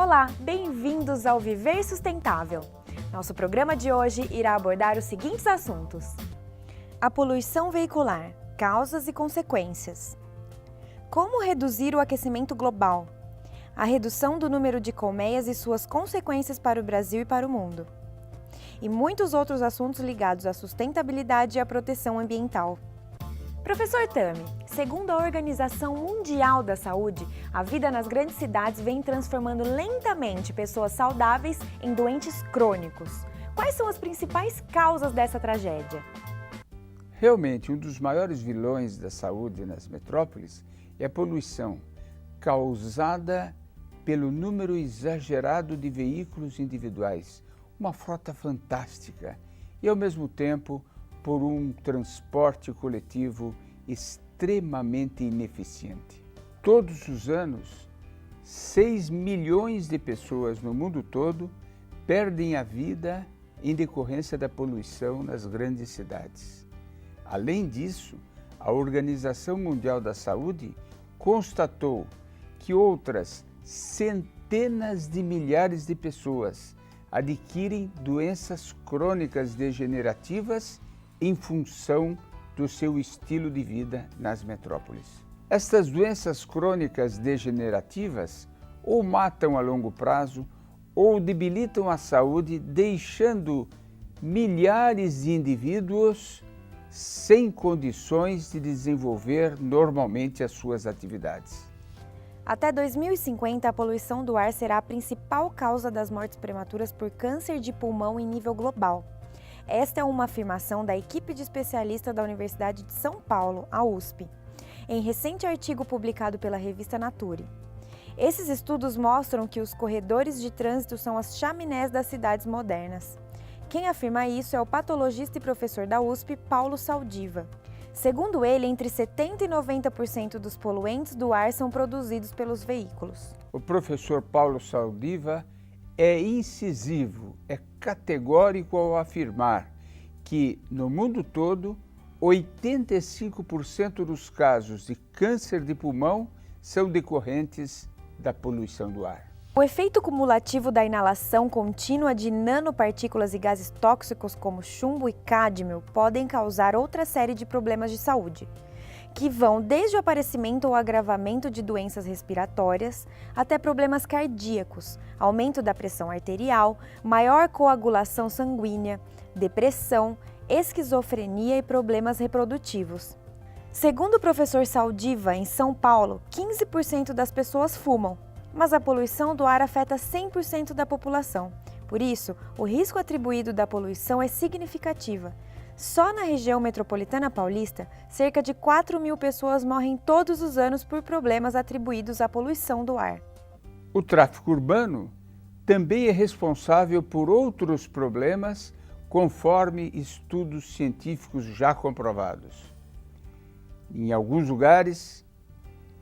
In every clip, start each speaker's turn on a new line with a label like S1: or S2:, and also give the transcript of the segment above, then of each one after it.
S1: Olá, bem-vindos ao Viver Sustentável. Nosso programa de hoje irá abordar os seguintes assuntos: a poluição veicular, causas e consequências. Como reduzir o aquecimento global? A redução do número de colmeias e suas consequências para o Brasil e para o mundo. E muitos outros assuntos ligados à sustentabilidade e à proteção ambiental. Professor Tami, segundo a Organização Mundial da Saúde, a vida nas grandes cidades vem transformando lentamente pessoas saudáveis em doentes crônicos. Quais são as principais causas dessa tragédia?
S2: Realmente, um dos maiores vilões da saúde nas metrópoles é a poluição, causada pelo número exagerado de veículos individuais, uma frota fantástica, e ao mesmo tempo por um transporte coletivo extremamente ineficiente. Todos os anos, 6 milhões de pessoas no mundo todo perdem a vida em decorrência da poluição nas grandes cidades. Além disso, a Organização Mundial da Saúde constatou que outras centenas de milhares de pessoas adquirem doenças crônicas degenerativas em função do seu estilo de vida nas metrópoles. Estas doenças crônicas degenerativas ou matam a longo prazo ou debilitam a saúde, deixando milhares de indivíduos sem condições de desenvolver normalmente as suas atividades.
S1: Até 2050, a poluição do ar será a principal causa das mortes prematuras por câncer de pulmão em nível global. Esta é uma afirmação da equipe de especialistas da Universidade de São Paulo, a USP, em recente artigo publicado pela revista Nature. Esses estudos mostram que os corredores de trânsito são as chaminés das cidades modernas. Quem afirma isso é o patologista e professor da USP, Paulo Saldiva. Segundo ele, entre 70% e 90% dos poluentes do ar são produzidos pelos veículos.
S2: O professor Paulo Saldiva é incisivo, é categórico ao afirmar que, no mundo todo, 85% dos casos de câncer de pulmão são decorrentes da poluição do ar.
S1: O efeito cumulativo da inalação contínua de nanopartículas e gases tóxicos como chumbo e cádmio podem causar outra série de problemas de saúde, que vão desde o aparecimento ou agravamento de doenças respiratórias até problemas cardíacos, aumento da pressão arterial, maior coagulação sanguínea, depressão, esquizofrenia e problemas reprodutivos. Segundo o professor Saldiva, em São Paulo, 15% das pessoas fumam, mas a poluição do ar afeta 100% da população. Por isso, o risco atribuído da poluição é significativa. Só na região metropolitana paulista, cerca de 4 mil pessoas morrem todos os anos por problemas atribuídos à poluição do ar.
S2: O tráfego urbano também é responsável por outros problemas, conforme estudos científicos já comprovados. Em alguns lugares,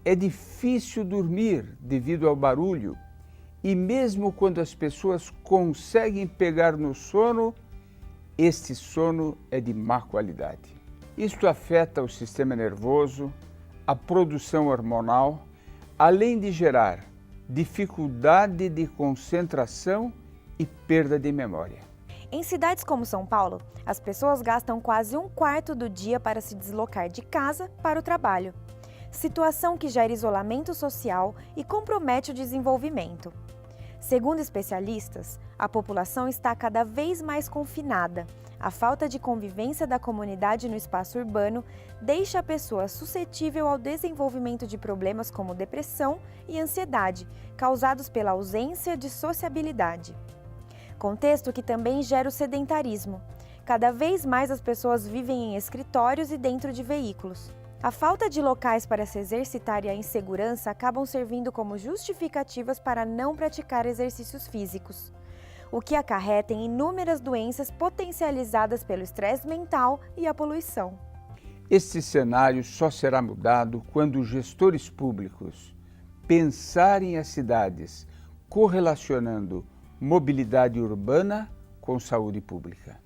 S2: é difícil dormir devido ao barulho, e mesmo quando as pessoas conseguem pegar no sono, este sono é de má qualidade. Isto afeta o sistema nervoso, a produção hormonal, além de gerar dificuldade de concentração e perda de memória.
S1: Em cidades como São Paulo, as pessoas gastam quase um quarto do dia para se deslocar de casa para o trabalho, situação que gera isolamento social e compromete o desenvolvimento. Segundo especialistas, a população está cada vez mais confinada. A falta de convivência da comunidade no espaço urbano deixa a pessoa suscetível ao desenvolvimento de problemas como depressão e ansiedade, causados pela ausência de sociabilidade. Contexto que também gera o sedentarismo. Cada vez mais as pessoas vivem em escritórios e dentro de veículos. A falta de locais para se exercitar e a insegurança acabam servindo como justificativas para não praticar exercícios físicos, o que acarreta em inúmeras doenças potencializadas pelo estresse mental e a poluição.
S2: Este cenário só será mudado quando os gestores públicos pensarem as cidades correlacionando mobilidade urbana com saúde pública.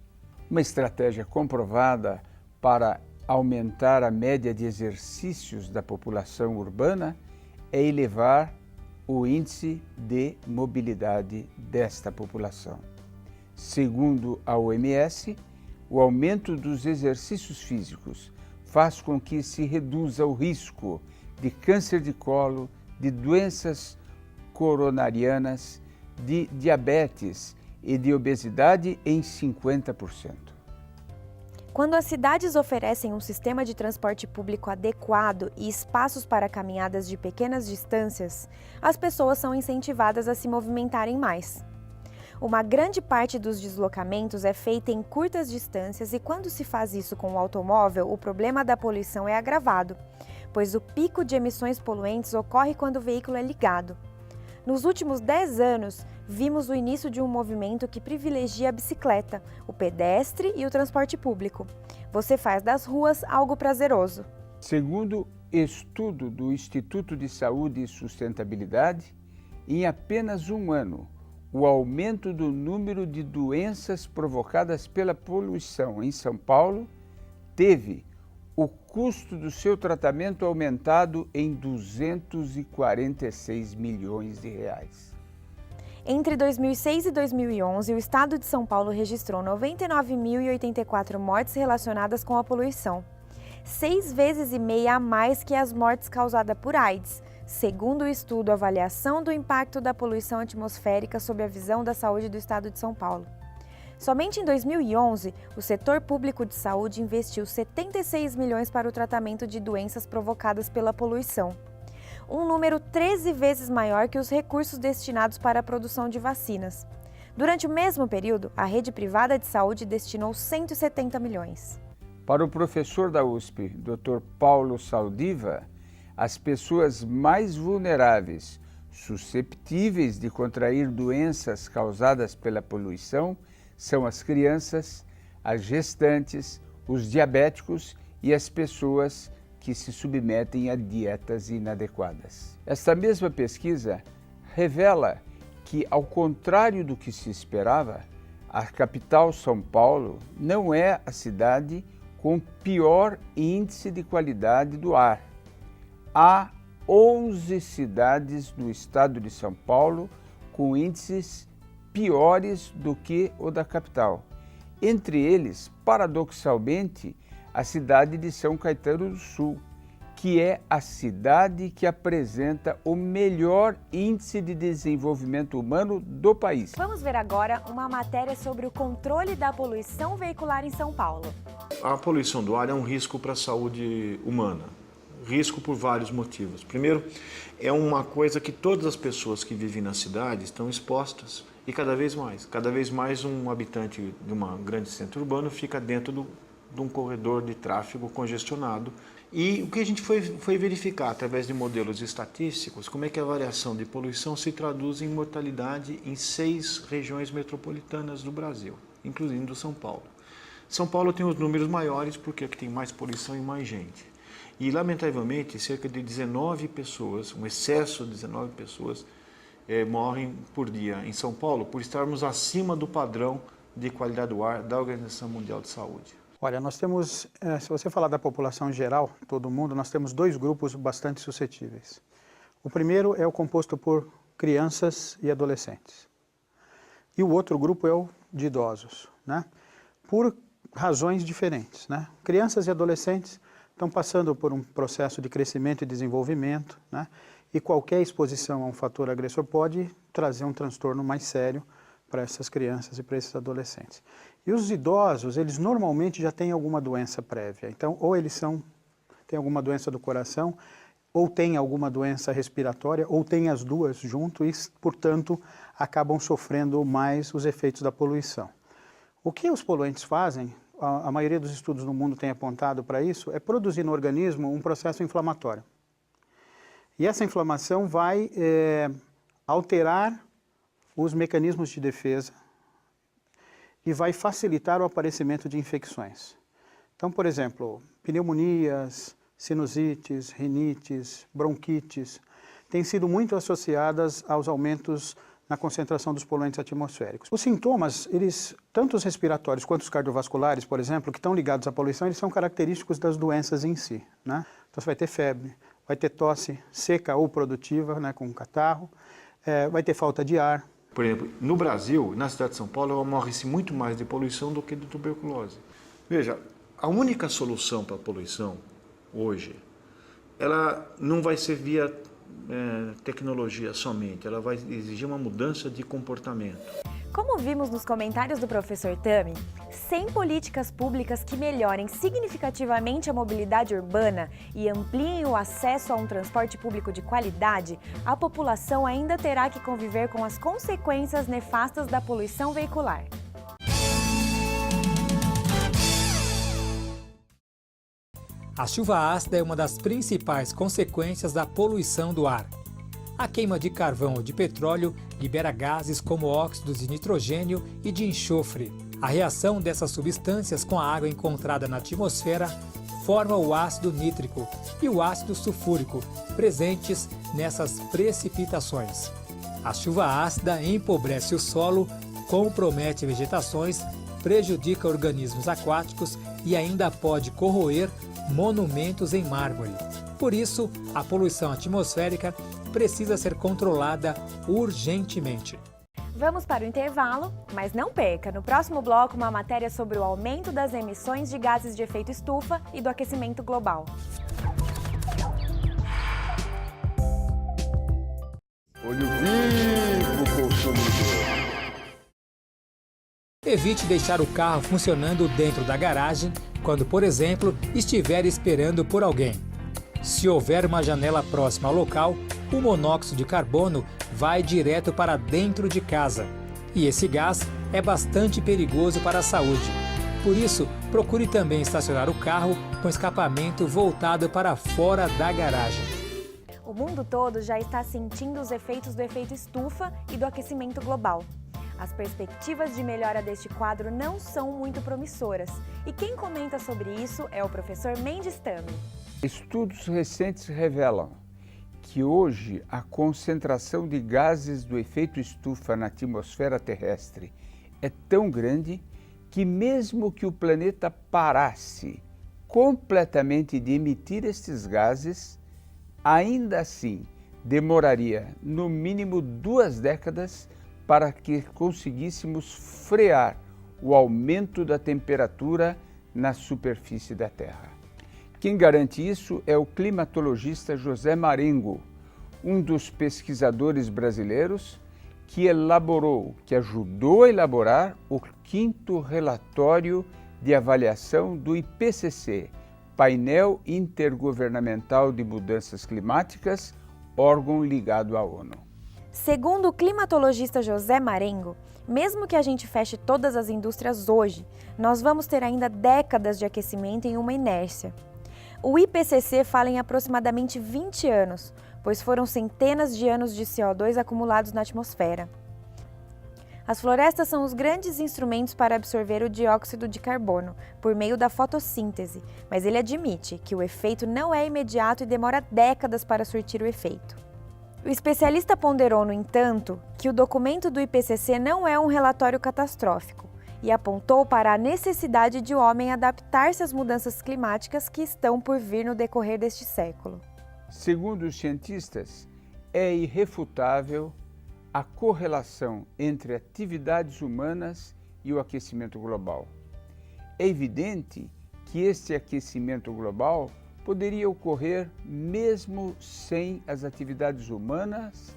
S2: Uma estratégia comprovada para aumentar a média de exercícios da população urbana é elevar o índice de mobilidade desta população. Segundo a OMS, o aumento dos exercícios físicos faz com que se reduza o risco de câncer de colo, de doenças coronarianas, de diabetes e de obesidade em 50%.
S1: Quando as cidades oferecem um sistema de transporte público adequado e espaços para caminhadas de pequenas distâncias, as pessoas são incentivadas a se movimentarem mais. Uma grande parte dos deslocamentos é feita em curtas distâncias e quando se faz isso com o automóvel, o problema da poluição é agravado, pois o pico de emissões poluentes ocorre quando o veículo é ligado. Nos últimos 10 anos, vimos o início de um movimento que privilegia a bicicleta, o pedestre e o transporte público. Você faz das ruas algo prazeroso.
S2: Segundo estudo do Instituto de Saúde e Sustentabilidade, em apenas um ano, o aumento do número de doenças provocadas pela poluição em São Paulo teve o custo do seu tratamento aumentado em 246 milhões de reais.
S1: Entre 2006 e 2011, o estado de São Paulo registrou 99.084 mortes relacionadas com a poluição, 6,5 vezes a mais que as mortes causadas por AIDS, segundo o estudo Avaliação do Impacto da Poluição Atmosférica sob a Visão da Saúde do Estado de São Paulo. Somente em 2011, o setor público de saúde investiu 76 milhões para o tratamento de doenças provocadas pela poluição, um número 13 vezes maior que os recursos destinados para a produção de vacinas. Durante o mesmo período, a rede privada de saúde destinou 170 milhões.
S2: Para o professor da USP, Dr. Paulo Saldiva, as pessoas mais vulneráveis, susceptíveis de contrair doenças causadas pela poluição, são as crianças, as gestantes, os diabéticos e as pessoas que se submetem a dietas inadequadas. Esta mesma pesquisa revela que, ao contrário do que se esperava, a capital São Paulo não é a cidade com pior índice de qualidade do ar. Há 11 cidades do estado de São Paulo com índices piores do que o da capital. Entre eles, paradoxalmente, a cidade de São Caetano do Sul, que é a cidade que apresenta o melhor índice de desenvolvimento humano do país.
S1: Vamos ver agora uma matéria sobre o controle da poluição veicular em São Paulo.
S3: A poluição do ar é um risco para a saúde humana. Risco por vários motivos. Primeiro, é uma coisa que todas as pessoas que vivem na cidade estão expostas e cada vez mais um habitante de um grande centro urbano fica dentro de um corredor de tráfego congestionado. E o que a gente foi verificar através de modelos estatísticos, como é que a variação de poluição se traduz em mortalidade em 6 regiões metropolitanas do Brasil, incluindo São Paulo. São Paulo tem os números maiores porque aqui tem mais poluição e mais gente. E, lamentavelmente, cerca de 19 pessoas, um excesso de 19 pessoas, morrem por dia em São Paulo por estarmos acima do padrão de qualidade do ar da Organização Mundial de Saúde.
S4: Olha, nós temos, se você falar da população geral, todo mundo, nós temos 2 grupos bastante suscetíveis. O primeiro é o composto por crianças e adolescentes. E o outro grupo é o de idosos, né? Por razões diferentes, né? Crianças e adolescentes estão passando por um processo de crescimento e desenvolvimento, né? E qualquer exposição a um fator agressor pode trazer um transtorno mais sério para essas crianças e para esses adolescentes. E os idosos, eles normalmente já têm alguma doença prévia. Então, ou eles têm alguma doença do coração, ou têm alguma doença respiratória, ou têm as duas junto e, portanto, acabam sofrendo mais os efeitos da poluição. O que os poluentes fazem, a maioria dos estudos no mundo tem apontado para isso, é produzir no organismo um processo inflamatório. E essa inflamação vai alterar os mecanismos de defesa e vai facilitar o aparecimento de infecções. Então, por exemplo, pneumonias, sinusites, rinites, bronquites, têm sido muito associadas aos aumentos na concentração dos poluentes atmosféricos. Os sintomas, tanto os respiratórios quanto os cardiovasculares, por exemplo, que estão ligados à poluição, eles são característicos das doenças em si, né? Então você vai ter febre, vai ter tosse seca ou produtiva, né, com catarro, vai ter falta de ar.
S3: Por exemplo, no Brasil, na cidade de São Paulo, morre-se muito mais de poluição do que de tuberculose. Veja, a única solução para a poluição hoje, ela não vai ser via tecnologia somente, ela vai exigir uma mudança de comportamento.
S1: Como vimos nos comentários do professor Tami, sem políticas públicas que melhorem significativamente a mobilidade urbana e ampliem o acesso a um transporte público de qualidade, a população ainda terá que conviver com as consequências nefastas da poluição veicular.
S5: A chuva ácida é uma das principais consequências da poluição do ar. A queima de carvão ou de petróleo libera gases como óxidos de nitrogênio e de enxofre. A reação dessas substâncias com a água encontrada na atmosfera forma o ácido nítrico e o ácido sulfúrico, presentes nessas precipitações. A chuva ácida empobrece o solo, compromete vegetações, prejudica organismos aquáticos e ainda pode corroer monumentos em mármore. Por isso, a poluição atmosférica precisa ser controlada urgentemente.
S1: Vamos para o intervalo, mas não perca, no próximo bloco, uma matéria sobre o aumento das emissões de gases de efeito estufa e do aquecimento global.
S2: Olho vivo, consumidor.
S5: Evite deixar o carro funcionando dentro da garagem quando, por exemplo, estiver esperando por alguém. Se houver uma janela próxima ao local, o monóxido de carbono vai direto para dentro de casa. E esse gás é bastante perigoso para a saúde. Por isso, procure também estacionar o carro com escapamento voltado para fora da garagem.
S1: O mundo todo já está sentindo os efeitos do efeito estufa e do aquecimento global. As perspectivas de melhora deste quadro não são muito promissoras. E quem comenta sobre isso é o professor Mendes Tami.
S2: Estudos recentes revelam que hoje a concentração de gases do efeito estufa na atmosfera terrestre é tão grande que mesmo que o planeta parasse completamente de emitir estes gases, ainda assim demoraria no mínimo 2 décadas para que conseguíssemos frear o aumento da temperatura na superfície da Terra. Quem garante isso é o climatologista José Marengo, um dos pesquisadores brasileiros que ajudou a elaborar o 5º relatório de avaliação do IPCC, Painel Intergovernamental de Mudanças Climáticas, órgão ligado à ONU.
S1: Segundo o climatologista José Marengo, mesmo que a gente feche todas as indústrias hoje, nós vamos ter ainda décadas de aquecimento em uma inércia. O IPCC fala em aproximadamente 20 anos, pois foram centenas de anos de CO2 acumulados na atmosfera. As florestas são os grandes instrumentos para absorver o dióxido de carbono, por meio da fotossíntese, mas ele admite que o efeito não é imediato e demora décadas para surtir o efeito. O especialista ponderou, no entanto, que o documento do IPCC não é um relatório catastrófico e apontou para a necessidade de o homem adaptar-se às mudanças climáticas que estão por vir no decorrer deste século.
S2: Segundo os cientistas, é irrefutável a correlação entre atividades humanas e o aquecimento global. É evidente que este aquecimento global poderia ocorrer mesmo sem as atividades humanas,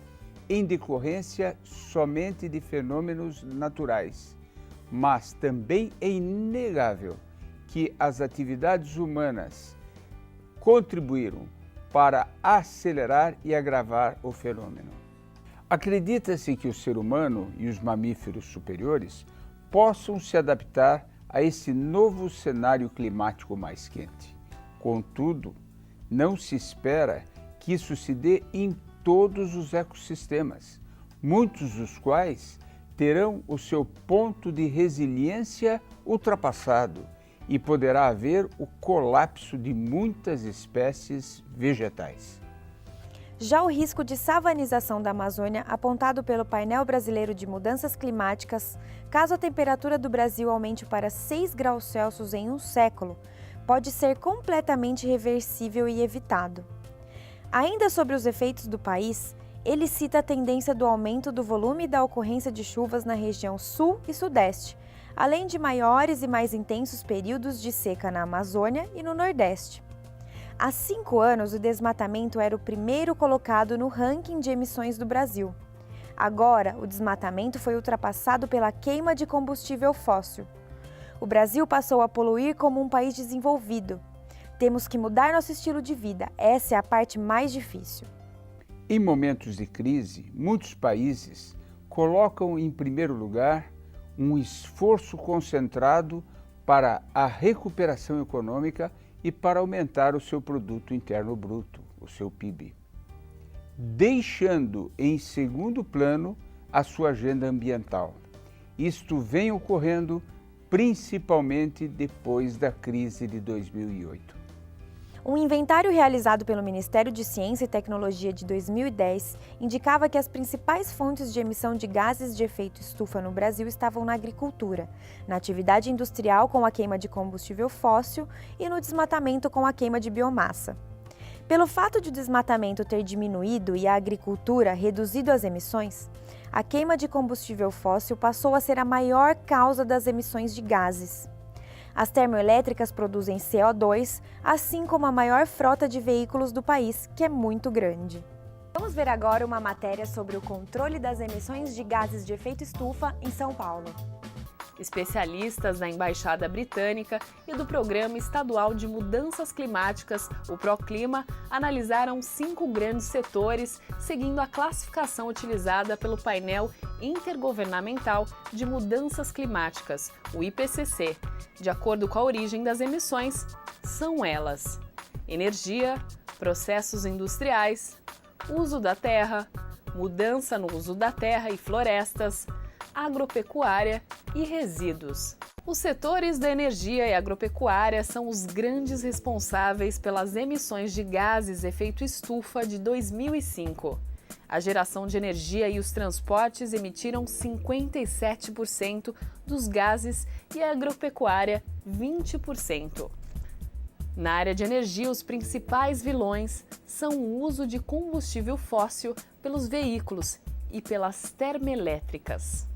S2: em decorrência somente de fenômenos naturais. Mas também é inegável que as atividades humanas contribuíram para acelerar e agravar o fenômeno. Acredita-se que o ser humano e os mamíferos superiores possam se adaptar a esse novo cenário climático mais quente. Contudo, não se espera que isso se dê em todos os ecossistemas, muitos dos quais terão o seu ponto de resiliência ultrapassado e poderá haver o colapso de muitas espécies vegetais.
S1: Já o risco de savanização da Amazônia, apontado pelo Painel Brasileiro de Mudanças Climáticas, caso a temperatura do Brasil aumente para 6 graus Celsius em um século, pode ser completamente reversível e evitado. Ainda sobre os efeitos do país, ele cita a tendência do aumento do volume e da ocorrência de chuvas na região sul e sudeste, além de maiores e mais intensos períodos de seca na Amazônia e no Nordeste. Há 5 anos, o desmatamento era o primeiro colocado no ranking de emissões do Brasil. Agora, o desmatamento foi ultrapassado pela queima de combustível fóssil. O Brasil passou a poluir como um país desenvolvido. Temos que mudar nosso estilo de vida, essa é a parte mais difícil.
S2: Em momentos de crise, muitos países colocam em primeiro lugar um esforço concentrado para a recuperação econômica e para aumentar o seu produto interno bruto, o seu PIB, deixando em segundo plano a sua agenda ambiental. Isto vem ocorrendo principalmente depois da crise de 2008.
S1: Um inventário realizado pelo Ministério de Ciência e Tecnologia de 2010 indicava que as principais fontes de emissão de gases de efeito estufa no Brasil estavam na agricultura, na atividade industrial com a queima de combustível fóssil e no desmatamento com a queima de biomassa. Pelo fato de o desmatamento ter diminuído e a agricultura reduzido as emissões, a queima de combustível fóssil passou a ser a maior causa das emissões de gases. As termoelétricas produzem CO2, assim como a maior frota de veículos do país, que é muito grande. Vamos ver agora uma matéria sobre o controle das emissões de gases de efeito estufa em São Paulo.
S6: Especialistas da Embaixada Britânica e do Programa Estadual de Mudanças Climáticas, o Proclima, analisaram 5 grandes setores, seguindo a classificação utilizada pelo Painel Intergovernamental de Mudanças Climáticas, o IPCC. De acordo com a origem das emissões, são elas: energia, processos industriais, uso da terra, mudança no uso da terra e florestas, agropecuária e resíduos. Os setores da energia e agropecuária são os grandes responsáveis pelas emissões de gases efeito estufa de 2005. A geração de energia e os transportes emitiram 57% dos gases e a agropecuária 20%. Na área de energia, os principais vilões são o uso de combustível fóssil pelos veículos e pelas termoelétricas.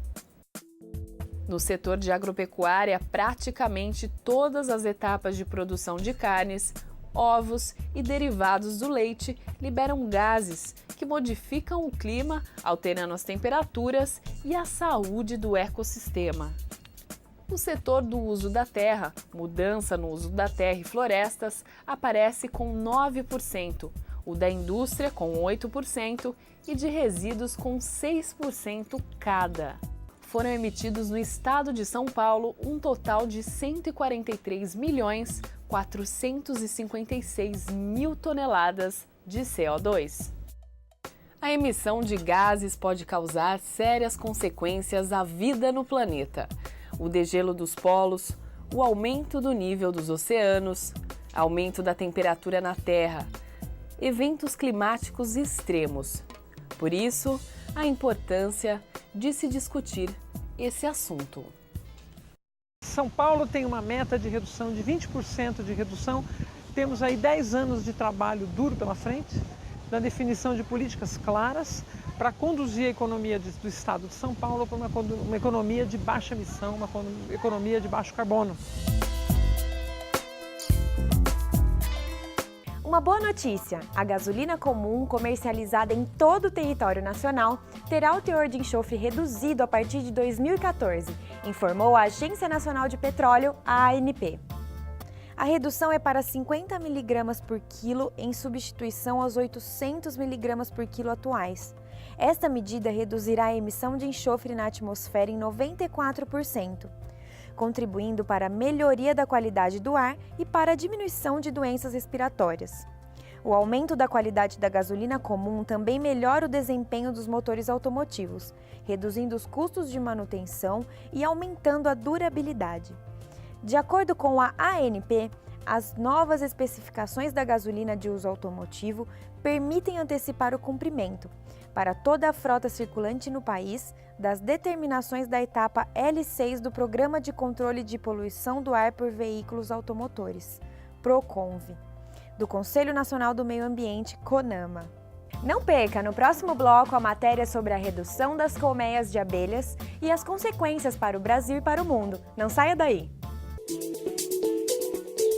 S6: No setor de agropecuária, praticamente todas as etapas de produção de carnes, ovos e derivados do leite liberam gases que modificam o clima, alterando as temperaturas e a saúde do ecossistema. O setor do uso da terra, mudança no uso da terra e florestas, aparece com 9%, o da indústria com 8% e de resíduos com 6% cada. Foram emitidos no estado de São Paulo um total de 143.456.000 toneladas de CO2. A emissão de gases pode causar sérias consequências à vida no planeta. O degelo dos polos, o aumento do nível dos oceanos, aumento da temperatura na Terra, eventos climáticos extremos. Por isso, a importância de se discutir esse assunto.
S7: São Paulo tem uma meta de redução de 20% de redução. Temos aí 10 anos de trabalho duro pela frente, da definição de políticas claras para conduzir a economia do estado de São Paulo para uma economia de baixa emissão, uma economia de baixo carbono.
S1: Uma boa notícia: a gasolina comum comercializada em todo o território nacional terá o teor de enxofre reduzido a partir de 2014, informou a Agência Nacional de Petróleo, a ANP. A redução é para 50 mg por quilo em substituição aos 800 mg por quilo atuais. Esta medida reduzirá a emissão de enxofre na atmosfera em 94%, contribuindo para a melhoria da qualidade do ar e para a diminuição de doenças respiratórias. O aumento da qualidade da gasolina comum também melhora o desempenho dos motores automotivos, reduzindo os custos de manutenção e aumentando a durabilidade. De acordo com a ANP, as novas especificações da gasolina de uso automotivo permitem antecipar o cumprimento, para toda a frota circulante no país, das determinações da etapa L6 do Programa de Controle de Poluição do Ar por Veículos Automotores, PROCONV. do Conselho Nacional do Meio Ambiente, CONAMA. Não perca, no próximo bloco, a matéria sobre a redução das colmeias de abelhas e as consequências para o Brasil e para o mundo. Não saia daí!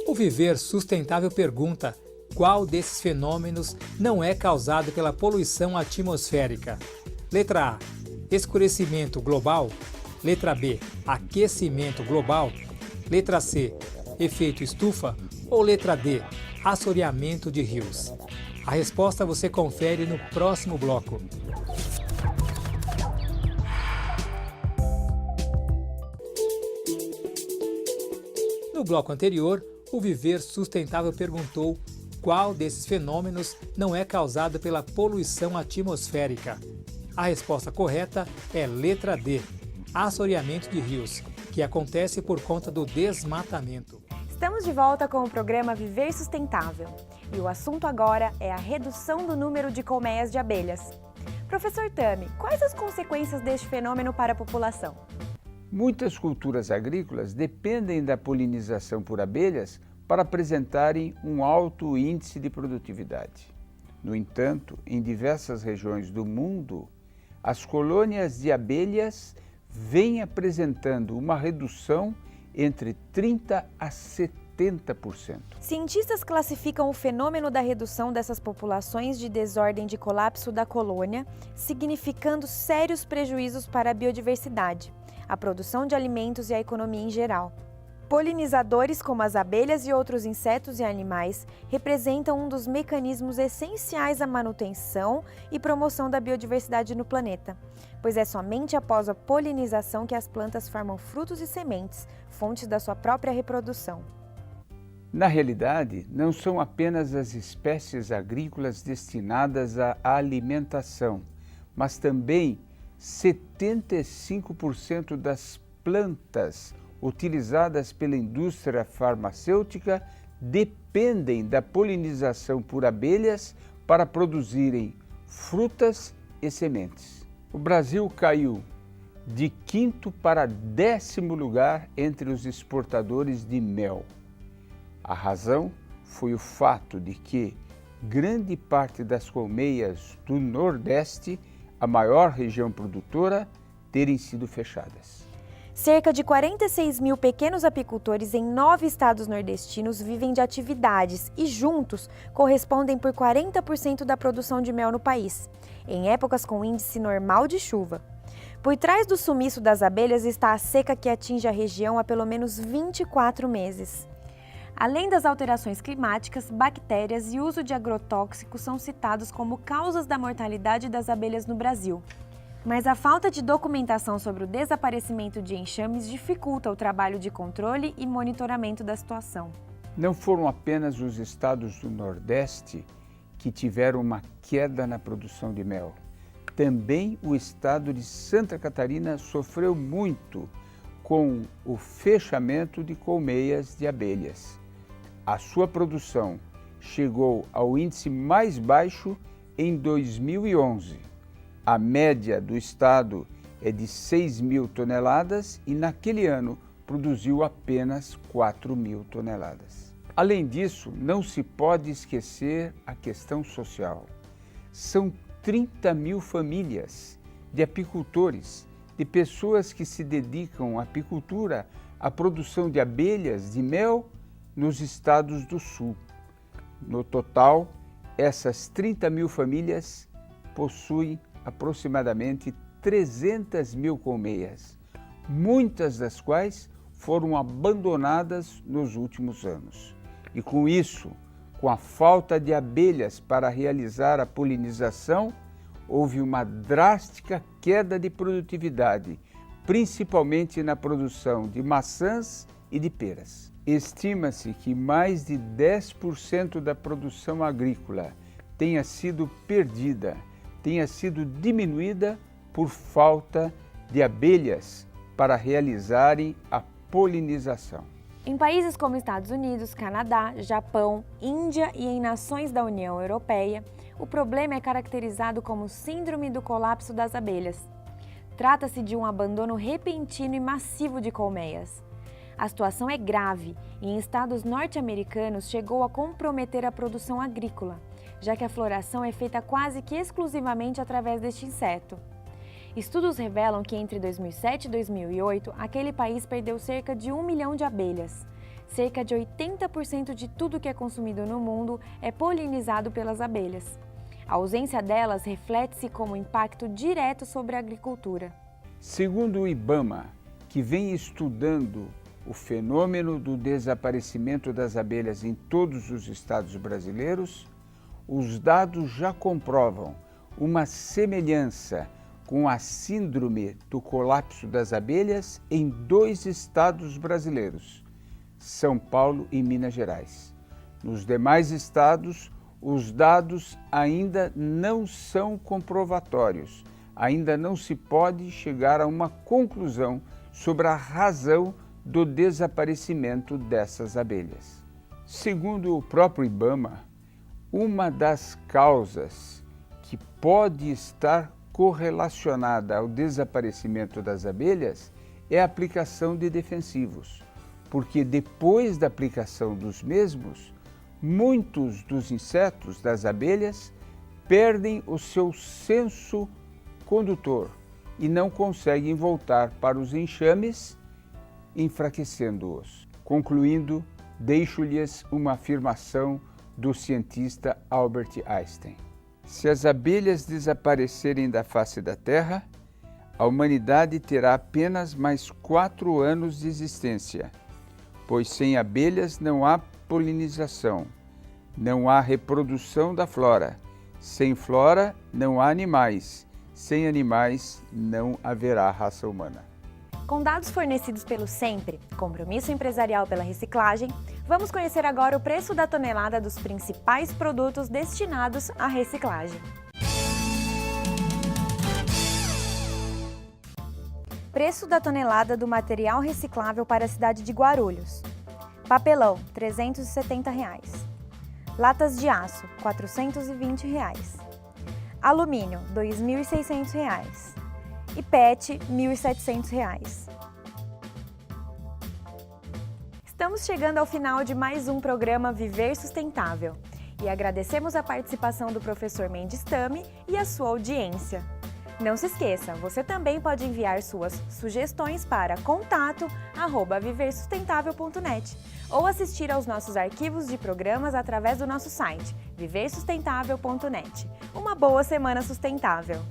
S5: O Viver Sustentável pergunta: qual desses fenômenos não é causado pela poluição atmosférica? Letra A: escurecimento global. Letra B: aquecimento global. Letra C: efeito estufa. Ou letra D: assoreamento de rios? A resposta você confere no próximo bloco. No bloco anterior, o Viver Sustentável perguntou qual desses fenômenos não é causado pela poluição atmosférica. A resposta correta é letra D: assoreamento de rios, que acontece por conta do desmatamento.
S1: Estamos de volta com o programa Viver Sustentável e o assunto agora é a redução do número de colmeias de abelhas. Professor Tami, quais as consequências deste fenômeno para a população?
S2: Muitas culturas agrícolas dependem da polinização por abelhas para apresentarem um alto índice de produtividade. No entanto, em diversas regiões do mundo, as colônias de abelhas vêm apresentando uma redução entre 30% a 70%.
S1: Cientistas classificam o fenômeno da redução dessas populações de desordem de colapso da colônia, significando sérios prejuízos para a biodiversidade, a produção de alimentos e a economia em geral. Polinizadores como as abelhas e outros insetos e animais representam um dos mecanismos essenciais à manutenção e promoção da biodiversidade no planeta, pois é somente após a polinização que as plantas formam frutos e sementes, fontes da sua própria reprodução.
S2: Na realidade, não são apenas as espécies agrícolas destinadas à alimentação, mas também 75% das plantas utilizadas pela indústria farmacêutica dependem da polinização por abelhas para produzirem frutas e sementes. O Brasil caiu de 5º para 10º lugar entre os exportadores de mel. A razão foi o fato de que grande parte das colmeias do Nordeste, a maior região produtora, terem sido fechadas.
S1: Cerca de 46 mil pequenos apicultores em 9 estados nordestinos vivem de atividades e, juntos, correspondem por 40% da produção de mel no país, em épocas com índice normal de chuva. Por trás do sumiço das abelhas está a seca que atinge a região há pelo menos 24 meses. Além das alterações climáticas, bactérias e uso de agrotóxicos são citados como causas da mortalidade das abelhas no Brasil. Mas a falta de documentação sobre o desaparecimento de enxames dificulta o trabalho de controle e monitoramento da situação.
S2: Não foram apenas os estados do Nordeste que tiveram uma queda na produção de mel. Também o estado de Santa Catarina sofreu muito com o fechamento de colmeias de abelhas. A sua produção chegou ao índice mais baixo em 2011. A média do estado é de 6 mil toneladas e naquele ano produziu apenas 4 mil toneladas. Além disso, não se pode esquecer a questão social. São 30 mil famílias de apicultores, de pessoas que se dedicam à apicultura, à produção de abelhas, de mel, nos estados do Sul. No total, essas 30 mil famílias possuem aproximadamente 300 mil colmeias, muitas das quais foram abandonadas nos últimos anos. E com isso, com a falta de abelhas para realizar a polinização, houve uma drástica queda de produtividade, principalmente na produção de maçãs e de peras. Estima-se que mais de 10% da produção agrícola tenha sido perdida, tenha sido diminuída por falta de abelhas para realizarem a polinização.
S1: Em países como Estados Unidos, Canadá, Japão, Índia e em nações da União Europeia, o problema é caracterizado como síndrome do colapso das abelhas. Trata-se de um abandono repentino e massivo de colmeias. A situação é grave e em estados norte-americanos chegou a comprometer a produção agrícola, já que a floração é feita quase que exclusivamente através deste inseto. Estudos revelam que entre 2007 e 2008, aquele país perdeu cerca de 1 milhão de abelhas. Cerca de 80% de tudo que é consumido no mundo é polinizado pelas abelhas. A ausência delas reflete-se como impacto direto sobre a agricultura.
S2: Segundo o IBAMA, que vem estudando o fenômeno do desaparecimento das abelhas em todos os estados brasileiros, os dados já comprovam uma semelhança com a síndrome do colapso das abelhas em 2 estados brasileiros, São Paulo e Minas Gerais. Nos demais estados, os dados ainda não são comprovatórios, ainda não se pode chegar a uma conclusão sobre a razão do desaparecimento dessas abelhas. Segundo o próprio IBAMA, uma das causas que pode estar correlacionada ao desaparecimento das abelhas é a aplicação de defensivos, porque depois da aplicação dos mesmos, muitos dos insetos das abelhas perdem o seu senso condutor e não conseguem voltar para os enxames, enfraquecendo-os. Concluindo, deixo-lhes uma afirmação do cientista Albert Einstein. Se as abelhas desaparecerem da face da Terra, a humanidade terá apenas mais 4 anos de existência, pois sem abelhas não há polinização, não há reprodução da flora, sem flora não há animais, sem animais não haverá raça humana.
S1: Com dados fornecidos pelo SEMPRE, Compromisso Empresarial pela Reciclagem, vamos conhecer agora o preço da tonelada dos principais produtos destinados à reciclagem. Preço da tonelada do material reciclável para a cidade de Guarulhos. Papelão, R$ 370. Latas de aço, R$ 420. Alumínio, R$ 2.600. E PET, R$ 1.700. Estamos chegando ao final de mais um programa Viver Sustentável e agradecemos a participação do professor Mendes Tami e a sua audiência. Não se esqueça, você também pode enviar suas sugestões para contato@viversustentável.net ou assistir aos nossos arquivos de programas através do nosso site viversustentável.net. Uma boa semana sustentável!